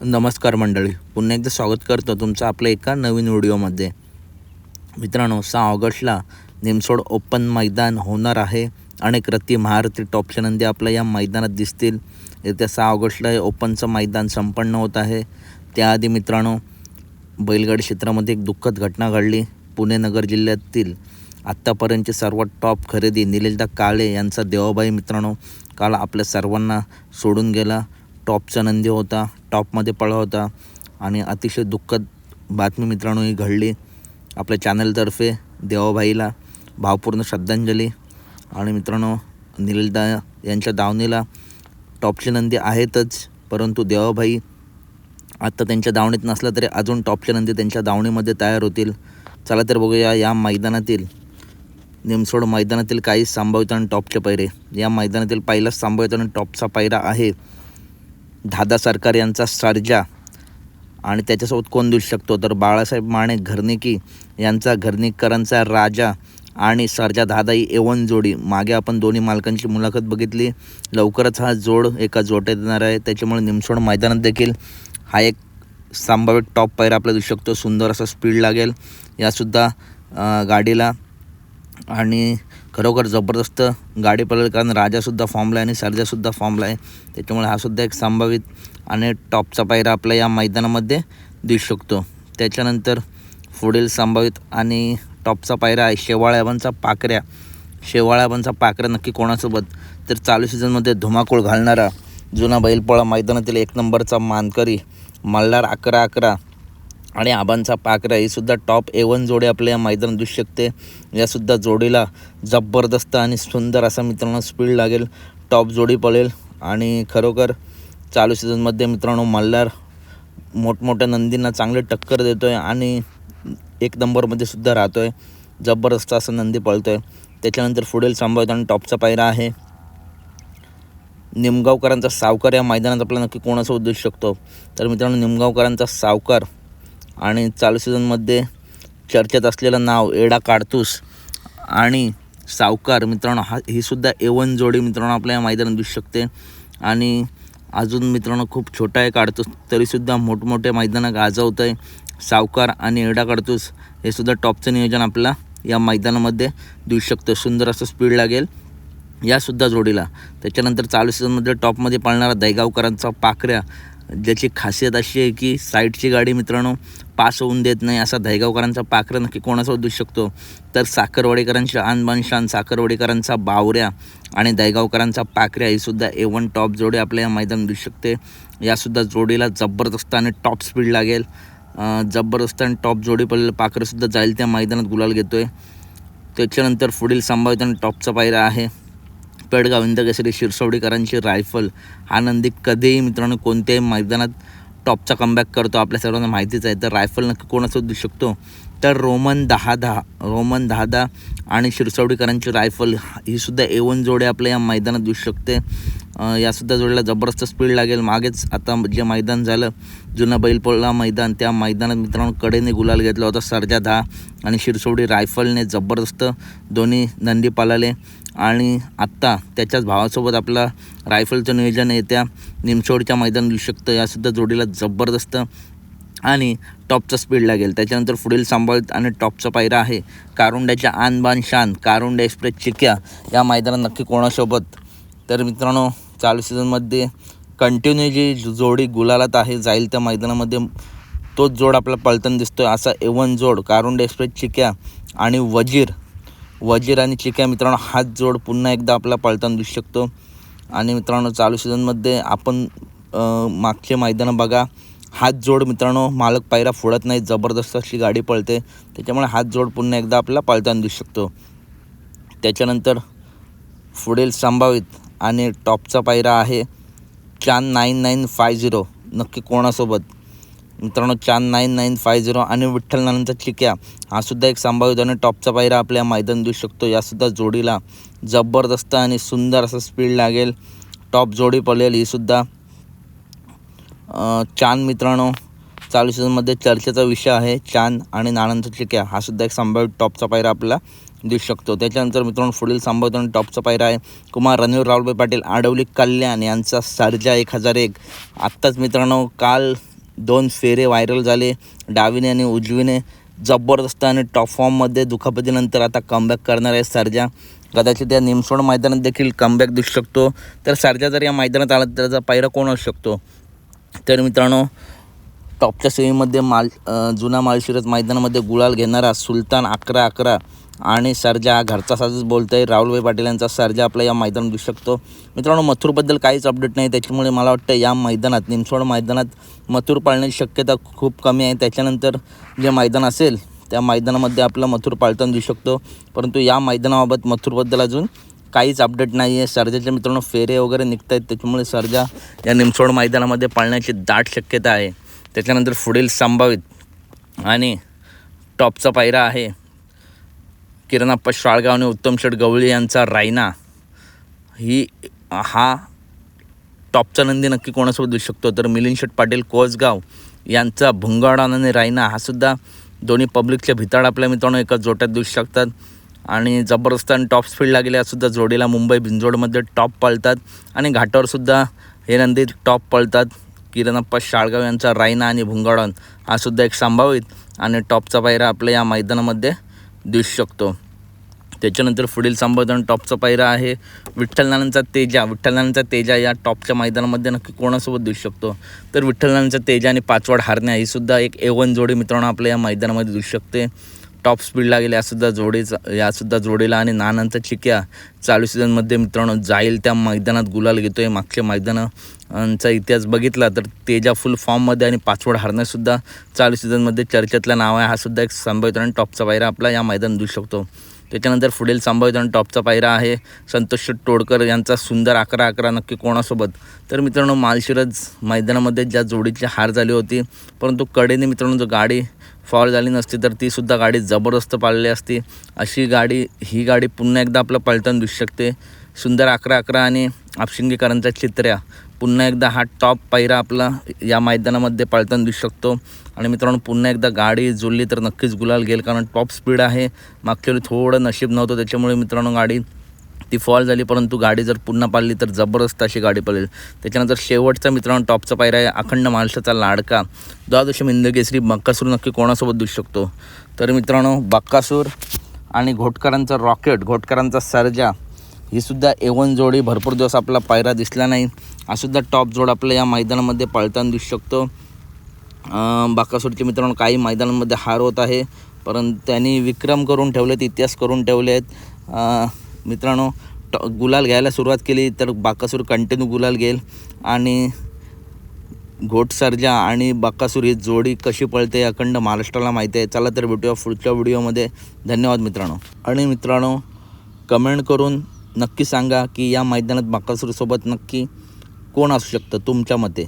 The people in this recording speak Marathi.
नमस्कार मंडळी, पुन्हा एकदा स्वागत करतो तुमचं आपल्या एका नवीन व्हिडिओमध्ये. मित्रांनो, 6 ऑगस्टला निमसोड ओपन मैदान होणार आहे. अनेक रथी महारथी टॉपच्या नंदी आपल्या या मैदानात दिसतील. येत्या 6 ऑगस्टला हे ओपनचं मैदान संपन्न होत आहे. त्याआधी मित्रांनो, बैलगाडी क्षेत्रामध्ये एक दुःखद घटना घडली. पुणे नगर जिल्ह्यातील आत्तापर्यंतची सर्वात टॉप खरेदी निलेशदा काळे यांचा देवाबाई मित्रांनो काल आपल्या सर्वांना सोडून गेला. टॉपचा नंदी होता, टॉपमध्ये पळा होता आणि अतिशय दुःखद बातमी मित्रांनो ही घडली. आपल्या चॅनलतर्फे देवाबाईला भावपूर्ण श्रद्धांजली. आणि मित्रांनो, निलेशदा यांच्या दावणीला टॉपचे नंदी आहेतच, परंतु देवाबाई आत्ता त्यांच्या दावणीत नसला तरी अजून टॉपचे नंदी त्यांच्या दावणीमध्ये तयार होतील. चला तर बघूया या मैदानातील निमसोड मैदानातील काही संभाव्यता आणि टॉपचे पैरे. या मैदानातील पहिलाच संभाव्यता आणि टॉपचा पैरा आहे दादा सरकार यांचा सर्जा आणि त्याच्यासोबत कोण दिसू शकतो तर बाळासाहेब माने घरनिकी यांचा घरनिकरांचा राजा आणि सर्जा दादाई एवन जोडी. मागे आपण दोन्ही मालकांची मुलाखत बघितली. लवकरच हा जोड एका जोट्यात येणार आहे, त्याच्यामुळे निमसोड मैदानात देखील हा एक संभाव्य टॉप पैरा आपल्याला दिसू शकतो. सुंदर असा स्पीड लागेल यासुद्धा गाडीला आणि खरोखर जबरदस्त गाडी पळेल, कारण राजासुद्धा फॉर्मला आहे आणि सर्जासुद्धा फॉर्मला आहे. त्याच्यामुळे हा सुद्धा एक संभावित आणि टॉपचा पायरा आपल्या या मैदानामध्ये दिसू शकतो. त्याच्यानंतर पुढील संभावित आणि टॉपचा पायरा आहे शेवाळ्याबांचा पाकऱ्या. शेवाळ्याबांचा पाकऱ्या नक्की कोणासोबत तर चालू सीझनमध्ये धुमाकूळ घालणारा जुना बैलपोळा मैदानातील 1 नंबरचा मानकरी मल्हार 11-11 आणि आबांचा पाकऱ्या ही सुद्धा टॉप A1 जोडी आपल्या या मैदानात दिसू शकते. यासुद्धा जोडीला जबरदस्त आणि सुंदर असा मित्रांनो स्पीड लागेल. टॉप जोडी पळेल आणि खरोखर चालू सीझनमध्ये मित्रांनो मल्हार मोठमोठ्या नंदींना चांगले टक्कर देतो आहे आणि 1 नंबरमध्ये सुद्धा राहतो आहे. जबरदस्त असा नंदी पळतो आहे. त्याच्यानंतर पुढील संभाव्यता आणि टॉपचा पायरा आहे निमगावकरांचा सावकार. या मैदानात आपल्याला नक्की कोणासोबत दिसू शकतो तर मित्रांनो निमगावकरांचा सावकार आणि चालू सीझनमध्ये चर्चेत असलेलं नाव एडा काडतूस आणि सावकार मित्रांनो ही सुद्धा A1 जोडी मित्रांनो आपल्या या मैदानात दिसू शकते. आणि अजून मित्रांनो खूप छोटा आहे काडतूस, तरीसुद्धा मोठमोठ्या मैदानात गाजवतं आहे. सावकार आणि एडा काडतूस हे सुद्धा टॉपचं नियोजन आपल्याला या मैदानामध्ये दिसू शकतं. सुंदर असं स्पीड लागेल यासुद्धा जोडीला. त्याच्यानंतर चालू सीझनमध्ये टॉपमध्ये पळणारा दहीगावकरांचा पाकऱ्या, ज्याची खासियत अशी आहे की साईडची गाडी मित्रांनो पास होऊन देत नाही. असा दहीगावकरांचा पाकऱ्या नक्की कोणासोबत दिसू शकतो तर साखरवाडीकरांच्या आणबानशान, साखरवाडीकरांचा बावऱ्या आणि दहीगावकरांचा पाकऱ्या ही सुद्धा A1 टॉप जोडी आपल्या या मैदानात दिसू शकते. यासुद्धा जोडीला जबरदस्त आणि टॉप स्पीड लागेल. जबरदस्त आणि टॉप जोडी पडलेलं पाकऱ्यासुद्धा जाईल त्या मैदानात गुलाल घेतो आहे. त्याच्यानंतर पुढील संभाव्यता आणि टॉपचा पायरा आहे पेडगाव इंदकेसरी शिरसवडीकरांची रायफल. हा नंदी कधीही मित्रांनो कोणत्याही मैदानात टॉपचा कमबॅक करतो, आपल्या सर्वांना माहितीच आहे. तर रायफल नक्की कोणासोबत दिसू शकतो तर रोमन 10-10 आणि शिरसवडीकरांची रायफल ही सुद्धा A1 जोडी आपल्या या मैदानात दिसू शकते. यासुद्धा जोडीला जबरदस्त स्पीड लागेल. मागेच आता जे मैदान झालं जुना बैलपोळा मैदान, त्या मैदानात मित्रांनो कडेने गुलाल घेतला होता सर्जा 10 आणि शिरसवडी रायफलने. जबरदस्त दोन्ही नंदी पाळाले आणि आत्ता त्याच्याच भावासोबत आपला रायफलचं नियोजन येत्या निमसोडच्या मैदान दिसू शकतं. यासुद्धा जोडीला जबरदस्त आणि टॉपचा स्पीड लागेल. त्याच्यानंतर पुढील संभावित आणि टॉपचा पायरा आहे कारुंड्याच्या आणबान शान कारुंड्या एक्सप्रेस चिक्या. या मैदानात नक्की कोणासोबत तर मित्रांनो चालू सीझनमध्ये कंटिन्यू जी जोडी गुलालात आहे जाईल त्या मैदानामध्ये तोच जोड आपल्याला पळताना दिसतो आहे. असा A1 जोड कारुंड्या एक्सप्रेस चिक्या आणि वजीर आणि चिक्या मित्रांनो हाच जोड पुन्हा एकदा आपल्याला पळताना दिसू शकतो. आणि मित्रांनो चालू सीझनमध्ये आपण मागचे मैदानं बघा, हाच जोड मित्रांनो मालक पायरा फोडत नाही, जबरदस्त अशी गाडी पळते. त्याच्यामुळे हाच जोड पुन्हा एकदा आपल्याला पळताना दिसू शकतो. त्याच्यानंतर पुढील संभावित आणि टॉपचा पायरा आहे चांद 9950. नक्की कोणासोबत मित्रांनो चांद 9950 आणि विठ्ठल नानांचा चिक्या हा सुद्धा एक संभावित आणि टॉपचा पायरा आपल्या मैदान दिसू शकतो. यासुद्धा जोडीला जबरदस्त आणि सुंदर असा स्पीड लागेल. टॉप जोडी पळेल ही सुद्धा. चांद मित्रांनो चालू सीझनमध्ये चर्चेचा विषय आहे. चांद आणि नानांचा चिक्या हा सुद्धा एक संभावित टॉपचा पायरा आपल्याला दिसू शकतो. त्याच्यानंतर मित्रांनो पुढील संभाव्य आणि टॉपचा पायरा आहे कुमार रणवीर राहुलभाई पाटील आडवली कल्याण यांचा सर्जा 1001. आत्ताच मित्रांनो काल 2 फेरे व्हायरल झाले डावीने आणि उजवीने. जबरदस्त आणि टॉप फॉर्ममध्ये दुखापतीनंतर आता कमबॅक करणार आहे सर्जा. कदाचित या निमसोड मैदानात देखील कमबॅक दिसू शकतो. तर सर्जा जर या मैदानात आला तर त्याचा पायरा कोण असू शकतो? तर मित्रांनो, टॉपच्या सेमीमध्ये जुना माळशिरस मैदानामध्ये गुलाल घेणारा सुलतान 11-11 आणि सर्जा हा घरचा साजच बोलतो आहे. राहुलभाई पाटील यांचा सर्जा आपला या मैदानात दिसू शकतो. मित्रांनो, मथुरबद्दल काहीच अपडेट नाही, त्याच्यामुळे मला वाटतं या मैदानात निमसोड मैदानात मथुर पाळण्याची शक्यता खूप कमी आहे. त्याच्यानंतर जे मैदान असेल त्या मैदानामध्ये आपला मथुर पाळताना दिसू शकतो. परंतु या मैदानाबाबत मथुरबद्दल अजून काहीच अपडेट नाही आहे. सर्जाच्या मित्रांनो फेरे वगैरे निघत आहेत, त्याच्यामुळे सर्जा या निमसोड मैदानामध्ये पाळण्याची दाट शक्यता आहे. त्याच्यानंतर पुढील संभावित आणि टॉपचा पायरा आहे किरणाप्पा शाळगाव आणि उत्तम शेठ गवळी यांचा रायना. हा टॉपचा नंदी नक्की कोणासोबत दिसू शकतो? तर मिलिंद शेठ पाटील कोसगाव यांचा भुंगाडान आणि रायना हा सुद्धा दोन्ही पब्लिकच्या भिताड आपल्या मित्रांनो एका जोट्यात दिसू शकतात. आणि जबरदस्त आणि टॉप स्पीडला गेल्या सुद्धा जोडीला मुंबई भिंजोडमध्ये टॉप पळतात आणि घाटावरसुद्धा हे नंदी टॉप पळतात. किरणाप्पा शाळगाव यांचा रायना आणि भुंगाडन हा सुद्धा एक संभावित आणि टॉपचा पायरा आपल्या या मैदानामध्ये दिसू शकतो. त्याच्यानंतर पुढील संभावित टॉपचा पायरा आहे विठ्ठलनानांचा तेजा. विठ्ठलनानांचा तेजा या टॉपच्या मैदानामध्ये नक्की कोणासोबत दिसू शकतो? तर विठ्ठलनानांचा तेजा आणि पाचवाड हारण्या ही सुद्धा एक A1 जोडी मित्रांनो आपल्या या मैदानामध्ये दिसू शकते. टॉप स्पीडला गेले यासुद्धा जोडीला आणि नानांचा चिक्या चालू सीझनमध्ये मित्रांनो जाईल त्या मैदानात गुलाल घेतो आहे. मागच्या मैदानांचा इतिहास बघितला तर तेजा फुल फॉर्ममध्ये आणि पाचवड हारण्यासुद्धा चालू सीझनमध्ये चर्चेतला नाव आहे. हा सुद्धा एक संभावित आणि टॉपचा पायरा आपला या मैदानात दिसू शकतो. त्याच्यानंतर पुढील संभावित आणि टॉपचा पायरा आहे संतोष टोडकर यांचा सुंदर 11-11 नक्की कोणासोबत? तर मित्रांनो, माळशिरस मैदानामध्ये ज्या जोडीची हार झाली होती, परंतु कडेने मित्रांनो जो गाडी फॉल झाली नसती तर तीसुद्धा गाडी जबरदस्त पाळली असती. ही गाडी पुन्हा एकदा आपलं पळताना दिसू शकते. सुंदर 11-11 आणि आपशिंगेकरांचा चित्र्या पुन्हा एकदा हा टॉप पायरा आपला या मैदानामध्ये पळताना दिसू शकतो. आणि मित्रांनो, पुन्हा एकदा गाडी जुळली तर नक्कीच गुलाल घेईल, कारण टॉप स्पीड आहे. मागच्या वेळी थोडं नशीब नव्हतं, त्याच्यामुळे मित्रांनो गाडी ती फॉल झाली, परंतु गाडी जर पुन्हा पाळली तर जबरदस्त अशी गाडी पळेल. त्याच्यानंतर शेवटचा मित्रांनो टॉपचा पायरा आहे अखंड महाराष्ट्राचा लाडका द्वादश हिंदकेसरी बक्कासूर नक्की कोणासोबत दिसू शकतो? तर मित्रांनो, बक्कासूर आणि घोटकरांचा रॉकेट, घोटकरांचा सर्जा ही सुद्धा A1 जोडी भरपूर दिवस आपला पायरा दिसला नाही. हा सुद्धा टॉप जोड आपल्या या मैदानामध्ये पळताना दिसू शकतो. बक्कासूरचे मित्रांनो काही मैदानांमध्ये हार होत आहे, परंतु त्यांनी विक्रम करून ठेवलेत, इतिहास करून ठेवले आहेत. मित्रांनो, गुलाल घ्यायला सुरुवात केली तर बक्कासूर कंटिन्यू गुलाल घेईल. आणि घोट सर्जा आणि बक्कासूर ही जोडी कशी पळते अखंड महाराष्ट्राला माहिती आहे. चला तर भेटूया पुढच्या व्हिडिओमध्ये. धन्यवाद मित्रांनो. आणि मित्रांनो, कमेंट करून नक्की सांगा की या मैदानात बक्कासूरसोबत नक्की कोण असू शकतं तुमच्या मते.